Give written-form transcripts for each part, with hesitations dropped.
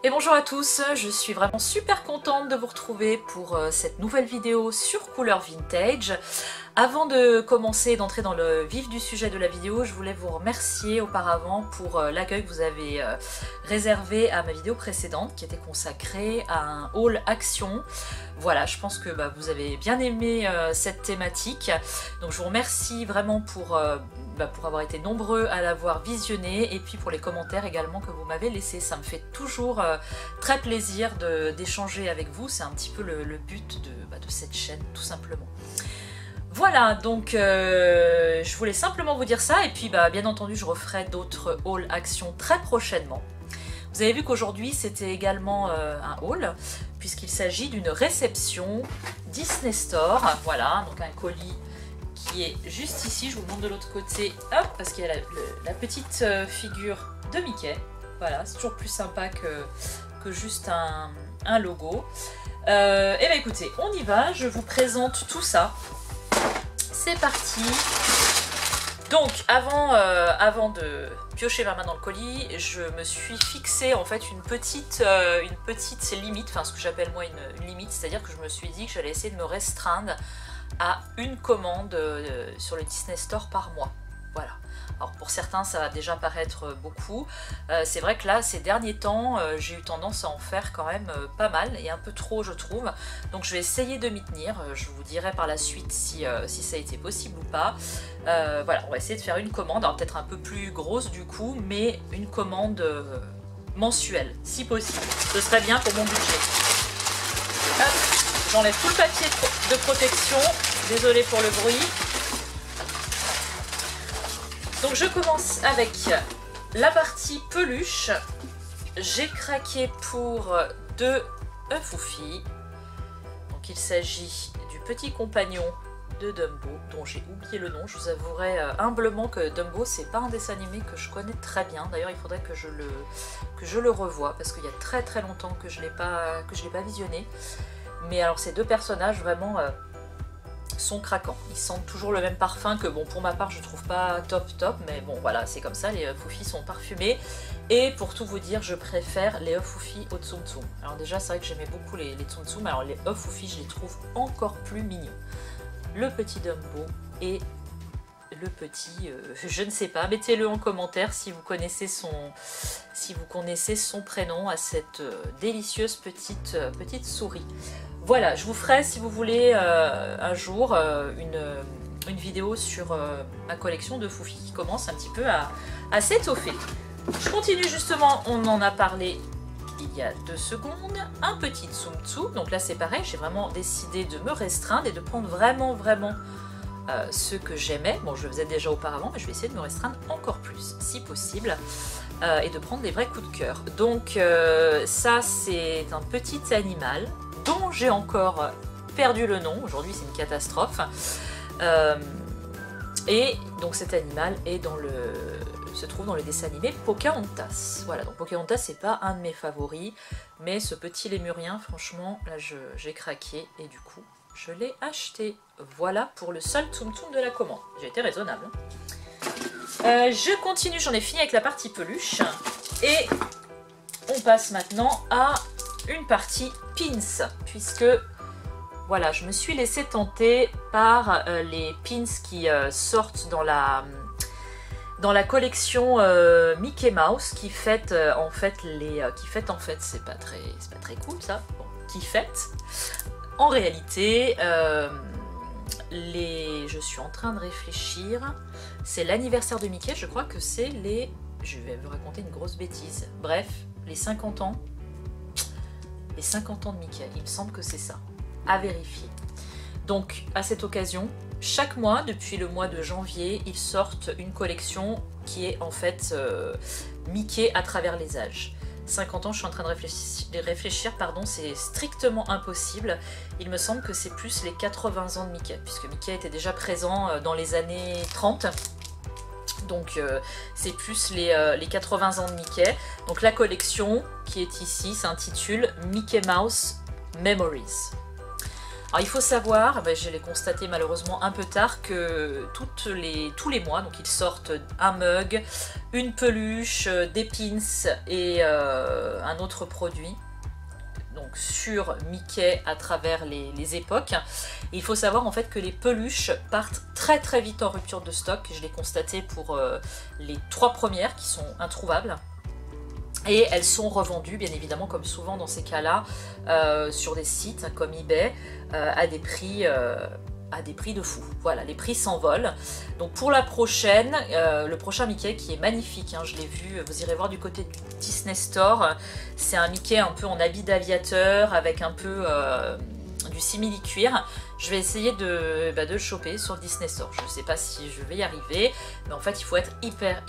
Et bonjour à tous, je suis vraiment super contente de vous retrouver pour cette nouvelle vidéo sur Couleur Vintage. Avant de commencer, d'entrer dans le vif du sujet de la vidéo, je voulais vous remercier auparavant pour l'accueil que vous avez réservé à ma vidéo précédente qui était consacrée à un haul action. Voilà, je pense que vous avez bien aimé cette thématique. Donc je vous remercie vraiment pour avoir été nombreux à l'avoir visionné et puis pour les commentaires également que vous m'avez laissés. Ça me fait toujours très plaisir d'échanger avec vous. C'est un petit peu le but de cette chaîne, tout simplement. Voilà, donc je voulais simplement vous dire ça et puis bien entendu je referai d'autres hauls actions très prochainement. Vous avez vu qu'aujourd'hui c'était également un haul puisqu'il s'agit d'une réception Disney Store. Voilà, donc un colis qui est juste ici, je vous le montre de l'autre côté, hop, parce qu'il y a la petite figure de Mickey. Voilà, c'est toujours plus sympa que juste un logo. Et bien écoutez, on y va, je vous présente tout ça. C'est parti. Donc avant de piocher ma main dans le colis, je me suis fixé en fait une petite limite, enfin ce que j'appelle moi une limite, c'est-à-dire que je me suis dit que j'allais essayer de me restreindre à une commande sur le Disney Store par mois. Voilà. Alors pour certains ça va déjà paraître beaucoup. C'est vrai que là ces derniers temps j'ai eu tendance à en faire quand même pas mal et un peu trop je trouve. Donc je vais essayer de m'y tenir. Je vous dirai par la suite si ça a été possible ou pas. Voilà, on va essayer de faire une commande, alors peut-être un peu plus grosse du coup, mais une commande mensuelle si possible. Ce serait bien pour mon budget. J'enlève tout le papier de protection. Désolée pour le bruit. Donc je commence avec la partie peluche. J'ai craqué pour deux Ufoufi. Donc il s'agit du petit compagnon de Dumbo, dont j'ai oublié le nom. Je vous avouerai humblement que Dumbo, c'est pas un dessin animé que je connais très bien. D'ailleurs, il faudrait que je le revoie, parce qu'il y a très très longtemps que je l'ai pas visionné. Mais alors ces deux personnages vraiment sont craquants. Ils sentent toujours le même parfum que bon pour ma part je trouve pas top, mais bon voilà c'est comme ça, les Ufoufi sont parfumés. Et pour tout vous dire je préfère les Ufoufi au Tsum Tsum. Alors déjà c'est vrai que j'aimais beaucoup les Tsum Tsum, alors les Ufoufi je les trouve encore plus mignons. Le petit Dumbo et le petit, je ne sais pas, mettez-le en commentaire si vous connaissez son prénom à cette délicieuse petite souris. Voilà, je vous ferai si vous voulez un jour une vidéo sur ma collection de Foufi qui commence un petit peu à s'étoffer. Je continue justement, on en a parlé il y a 2 secondes, un petit Tsum Tsum. Donc là c'est pareil, j'ai vraiment décidé de me restreindre et de prendre vraiment ce que j'aimais. Bon, je le faisais déjà auparavant, mais je vais essayer de me restreindre encore plus, si possible, et de prendre des vrais coups de cœur. Donc ça, c'est un petit animal dont j'ai encore perdu le nom. Aujourd'hui, c'est une catastrophe. Et donc cet animal est se trouve dans le dessin animé Pocahontas. Voilà, donc Pocahontas, c'est pas un de mes favoris, mais ce petit lémurien, franchement, là, j'ai craqué, et du coup, je l'ai acheté. Voilà pour le seul Tsum Tsum de la commande. J'ai été raisonnable. Je continue, j'en ai fini avec la partie peluche. Et on passe maintenant à une partie pins. Puisque, voilà, je me suis laissée tenter par les pins qui sortent dans la collection Mickey Mouse qui fête en fait c'est pas très cool ça, bon, qui fête. En réalité, je suis en train de réfléchir, c'est l'anniversaire de Mickey, je crois que c'est je vais vous raconter une grosse bêtise, bref, les 50 ans de Mickey, il me semble que c'est ça, à vérifier. Donc à cette occasion, chaque mois, depuis le mois de janvier, ils sortent une collection qui est en fait Mickey à travers les âges. 50 ans, je suis en train de réfléchir, pardon, c'est strictement impossible. Il me semble que c'est plus les 80 ans de Mickey, puisque Mickey était déjà présent dans les années 30. Donc c'est plus les 80 ans de Mickey. Donc la collection qui est ici s'intitule Mickey Mouse Memories. Alors il faut savoir, je l'ai constaté malheureusement un peu tard, que tous les mois, donc ils sortent un mug, une peluche, des pins et un un autre produit. Donc sur Mickey à travers les époques. Et il faut savoir en fait que les peluches partent très très vite en rupture de stock. Je l'ai constaté pour les 3 premières qui sont introuvables. Et elles sont revendues, bien évidemment, comme souvent dans ces cas-là, sur des sites comme eBay, à des prix de fou. Voilà, les prix s'envolent. Donc pour la prochaine, le prochain Mickey qui est magnifique, hein, je l'ai vu, vous irez voir du côté du Disney Store. C'est un Mickey un peu en habit d'aviateur avec un peu du simili-cuir. Je vais essayer de le choper sur le Disney Store. Je ne sais pas si je vais y arriver, mais en fait il faut être hyper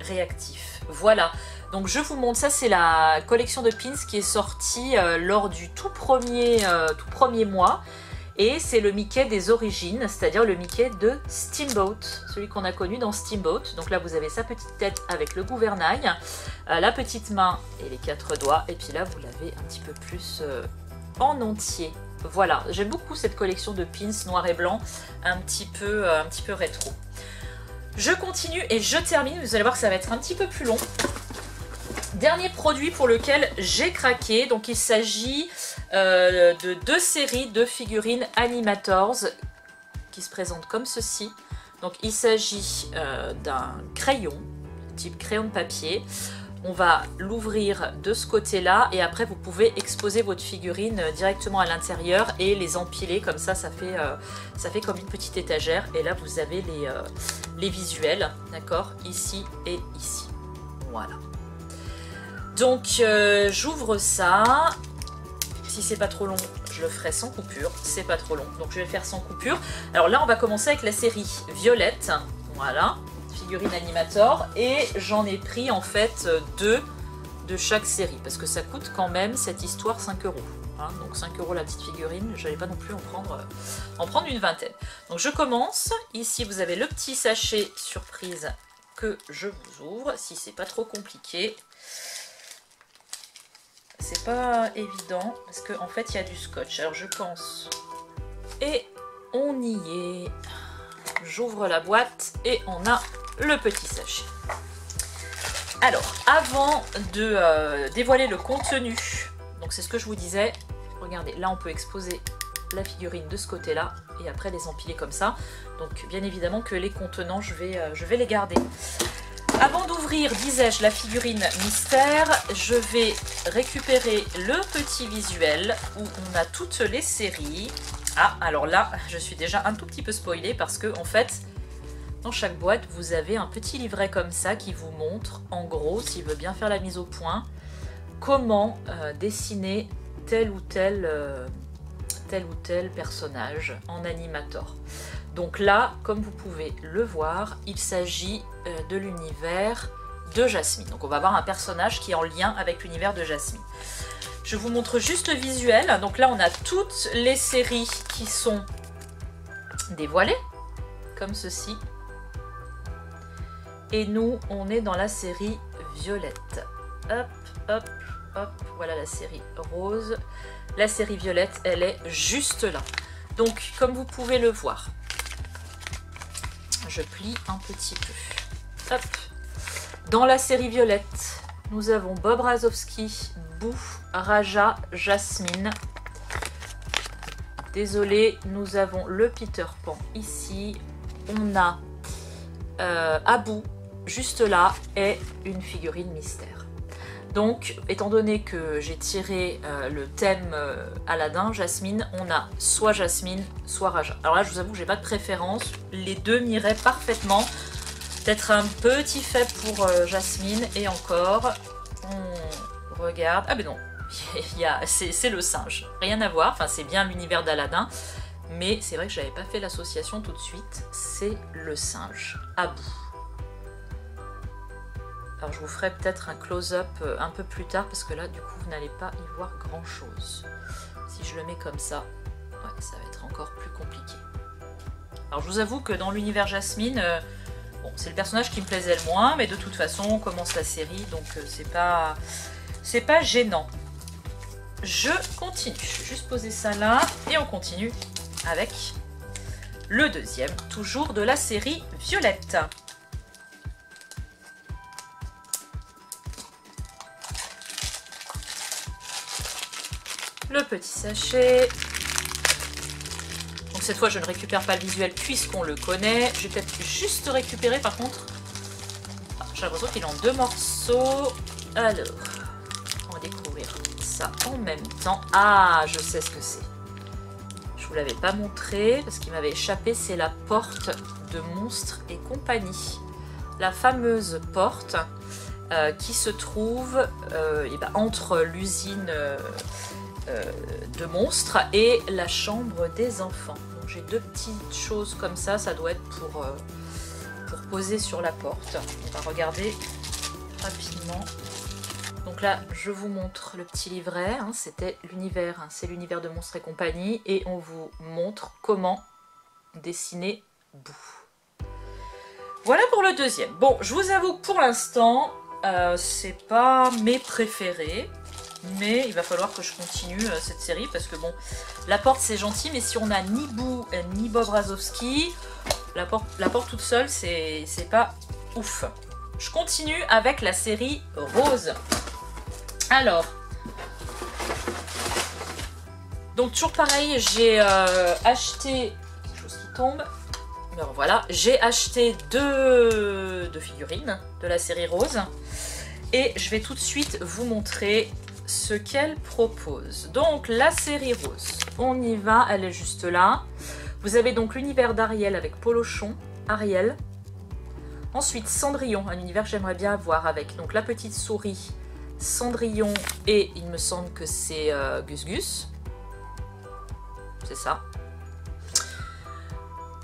réactif. Voilà, donc je vous montre, ça c'est la collection de pins qui est sortie lors du tout premier mois. Et c'est le Mickey des origines, c'est-à-dire le Mickey de Steamboat, celui qu'on a connu dans Steamboat. Donc là, vous avez sa petite tête avec le gouvernail, la petite main et les 4 doigts. Et puis là, vous l'avez un petit peu plus en entier. Voilà, j'aime beaucoup cette collection de pins noir et blanc, un petit peu rétro. Je continue et je termine, vous allez voir que ça va être un petit peu plus long. Dernier produit pour lequel j'ai craqué, donc il s'agit de 2 séries de figurines Animators qui se présentent comme ceci. Donc il s'agit d'un crayon, type crayon de papier. On va l'ouvrir de ce côté-là et après vous pouvez exposer votre figurine directement à l'intérieur et les empiler comme ça, ça fait comme une petite étagère. Et là vous avez les visuels, d'accord, ici et ici. Voilà. Donc j'ouvre ça. Si c'est pas trop long, je le ferai sans coupure. C'est pas trop long, donc je vais le faire sans coupure. Alors là, on va commencer avec la série Violette. Voilà, figurine Animator. Et j'en ai pris en fait 2 de chaque série. Parce que ça coûte quand même cette histoire 5 €. Hein, donc 5 € la petite figurine. Je n'allais pas non plus en prendre une vingtaine. Donc je commence. Ici, vous avez le petit sachet surprise que je vous ouvre. Si c'est pas trop compliqué. C'est pas évident parce qu'en fait il y a du scotch. Alors je pense. Et on y est. J'ouvre la boîte et on a le petit sachet. Alors avant de dévoiler le contenu, donc c'est ce que je vous disais. Regardez, là on peut exposer la figurine de ce côté là et après les empiler comme ça. Donc bien évidemment que les contenants je vais les garder. Avant d'ouvrir, disais-je, la figurine mystère, je vais récupérer le petit visuel où on a toutes les séries. Ah, alors là, je suis déjà un tout petit peu spoilée parce que, en fait, dans chaque boîte, vous avez un petit livret comme ça qui vous montre, en gros, s'il veut bien faire la mise au point, comment dessiner tel ou tel personnage en Animator. Donc là, comme vous pouvez le voir, il s'agit de l'univers de Jasmine. Donc on va avoir un personnage qui est en lien avec l'univers de Jasmine. Je vous montre juste le visuel. Donc là, on a toutes les séries qui sont dévoilées, comme ceci. Et nous, on est dans la série Violette. Hop, hop, hop, voilà la série rose. La série Violette, elle est juste là. Donc, comme vous pouvez le voir, je plie un petit peu. Hop. Dans la série Violette, nous avons Bob Razowski, Boo, Raja, Jasmine. Désolé, nous avons le Peter Pan ici. On a Abu juste là et une figurine mystère. Donc, étant donné que j'ai tiré le thème Aladdin, Jasmine, on a soit Jasmine, soit Raja. Alors là, je vous avoue que j'ai pas de préférence. Les deux m'iraient parfaitement. Peut-être un petit faible pour Jasmine. Et encore, on regarde. Ah ben non, c'est le singe. Rien à voir. Enfin, c'est bien l'univers d'Aladin. Mais c'est vrai que j'avais pas fait l'association tout de suite. C'est le singe. Abu. Alors je vous ferai peut-être un close-up un peu plus tard parce que là du coup vous n'allez pas y voir grand chose. Si je le mets comme ça, ouais, ça va être encore plus compliqué. Alors je vous avoue que dans l'univers Jasmine, bon, c'est le personnage qui me plaisait le moins, mais de toute façon on commence la série donc c'est pas gênant. Je continue, je vais juste poser ça là et on continue avec le deuxième, toujours de la série Violette. le petit sachet. Donc cette fois je ne récupère pas le visuel puisqu'on le connaît. Je vais peut-être juste récupérer par contre. Ah, j'ai l'impression qu'il est en 2 morceaux. Alors, on va découvrir ça en même temps. Ah, je sais ce que c'est. Je vous l'avais pas montré parce qu'il m'avait échappé. C'est la porte de Monstres et compagnie. La fameuse porte qui se trouve entre l'usine de monstres et la chambre des enfants. Donc j'ai 2 petites choses comme ça. Ça doit être pour poser sur la porte. On va regarder rapidement. Donc là, je vous montre le petit livret, hein, c'était l'univers, hein, c'est l'univers de Monstres et compagnie, et on vous montre comment dessiner Boo. Voilà pour le deuxième. Bon, je vous avoue que pour l'instant, c'est pas mes préférés, mais il va falloir que je continue cette série, parce que bon, la porte c'est gentil, mais si on a ni Boo ni Bob Razowski, la porte toute seule, c'est pas ouf. Je continue avec la série Rose. Alors, donc toujours pareil, j'ai acheté quelque chose qui tombe. Alors voilà, j'ai acheté deux figurines de la série Rose et je vais tout de suite vous montrer ce qu'elle propose. Donc la série Rose, on y va, elle est juste là. Vous avez donc l'univers d'Ariel avec Polochon, Ariel. Ensuite Cendrillon, un univers que j'aimerais bien avoir avec donc la petite souris, Cendrillon et il me semble que c'est Gus Gus. C'est ça.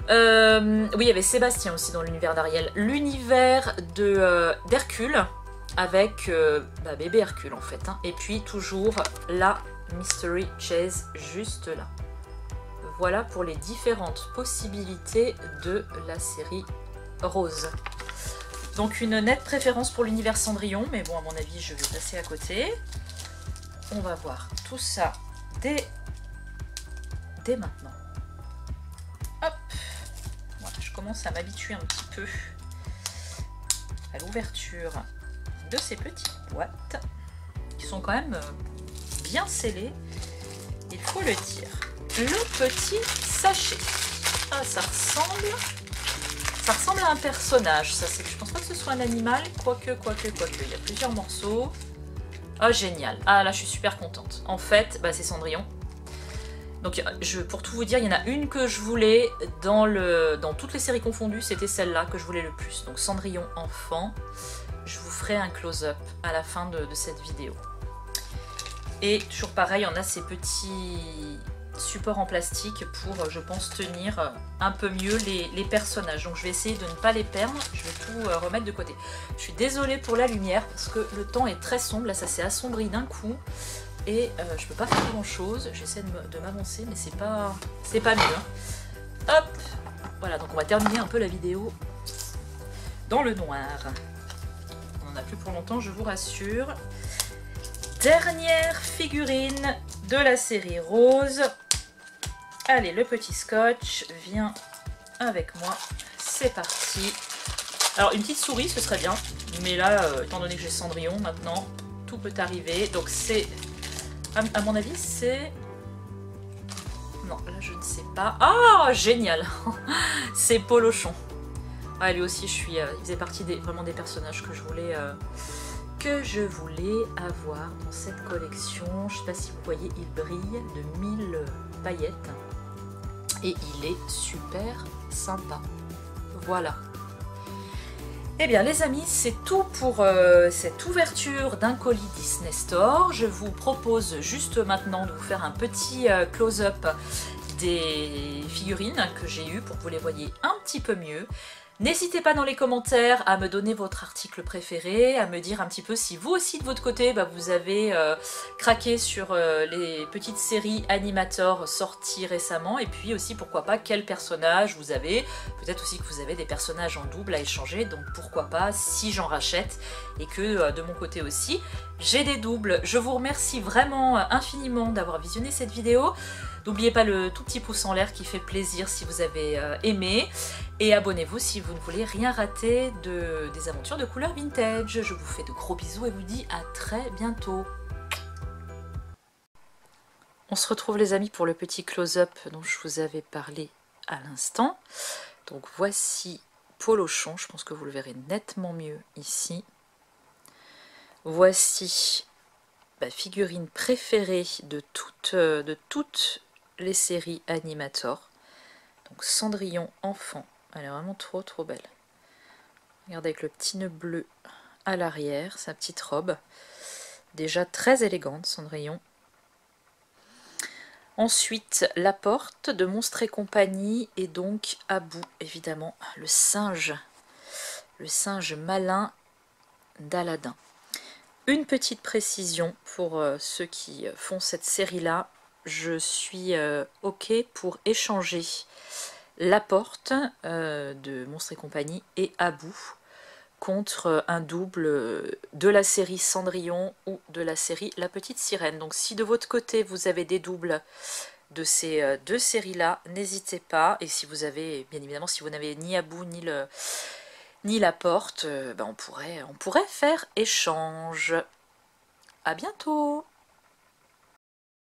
Oui, il y avait Sébastien aussi dans l'univers d'Ariel. L'univers d'Hercule avec bébé Hercule en fait. Hein. Et puis toujours la Mystery Chase juste là. Voilà pour les différentes possibilités de la série Rose. Donc une nette préférence pour l'univers Cendrillon, mais bon à mon avis je vais passer à côté. On va voir tout ça dès maintenant. Hop, voilà, je commence à m'habituer un petit peu à l'ouverture de ces petites boîtes qui sont quand même bien scellées, il faut le dire. Le petit sachet. Ah, ça ressemble à un personnage. Ça, je pense pas que ce soit un animal, quoique. Il y a plusieurs morceaux. Ah, génial. Ah, là, je suis super contente. En fait, bah, c'est Cendrillon. Donc, pour tout vous dire, il y en a une que je voulais dans toutes les séries confondues. C'était celle-là que je voulais le plus. Donc, Cendrillon enfant. Je vous ferai un close-up à la fin de cette vidéo. Et toujours pareil, on a ces petits support en plastique pour, je pense, tenir un peu mieux les personnages. Donc je vais essayer de ne pas les perdre, je vais tout remettre de côté. Je suis désolée pour la lumière parce que le temps est très sombre, là ça s'est assombri d'un coup et je peux pas faire grand chose. J'essaie de m'avancer mais c'est pas mieux. Hein. Hop, voilà, donc on va terminer un peu la vidéo dans le noir. On n'en a plus pour longtemps, je vous rassure. Dernière figurine de la série Rose. Allez, le petit scotch, viens avec moi, c'est parti. Alors, une petite souris, ce serait bien, mais là, étant donné que j'ai Cendrillon, maintenant, tout peut arriver. Donc c'est, à mon avis, c'est... Non, là, je ne sais pas. Ah, génial. C'est Polochon. Ah, lui aussi, il faisait partie vraiment des personnages que je voulais avoir dans cette collection. Je ne sais pas si vous voyez, il brille de 1000 paillettes. Et il est super sympa. Voilà. Eh bien les amis, c'est tout pour cette ouverture d'un colis Disney Store. Je vous propose juste maintenant de vous faire un petit close-up des figurines que j'ai eues pour que vous les voyez un petit peu mieux. N'hésitez pas dans les commentaires à me donner votre article préféré, à me dire un petit peu si vous aussi de votre côté vous avez craqué sur les petites séries Animator sorties récemment, et puis aussi pourquoi pas quel personnage vous avez, peut-être aussi que vous avez des personnages en double à échanger, donc pourquoi pas si j'en rachète et que de mon côté aussi j'ai des doubles. Je vous remercie vraiment infiniment d'avoir visionné cette vidéo. N'oubliez pas le tout petit pouce en l'air qui fait plaisir si vous avez aimé. Et abonnez-vous si vous ne voulez rien rater des aventures de couleur vintage. Je vous fais de gros bisous et vous dis à très bientôt. On se retrouve les amis pour le petit close-up dont je vous avais parlé à l'instant. Donc voici Polochon, je pense que vous le verrez nettement mieux ici. Voici ma figurine préférée de toutes les séries Animator. Donc Cendrillon enfant, elle est vraiment trop belle. Regardez avec le petit nœud bleu à l'arrière, sa petite robe. Déjà très élégante Cendrillon. Ensuite, la porte de Monstres et compagnie et donc Abou, évidemment, le singe malin d'Aladin. Une petite précision pour ceux qui font cette série-là, je suis OK pour échanger la porte de Monstres et compagnie et Abou contre un double de la série Cendrillon ou de la série La Petite Sirène. Donc si de votre côté vous avez des doubles de ces deux séries-là, n'hésitez pas. Et si vous avez, bien évidemment, si vous n'avez ni Abou ni la porte, on pourrait faire échange. À bientôt!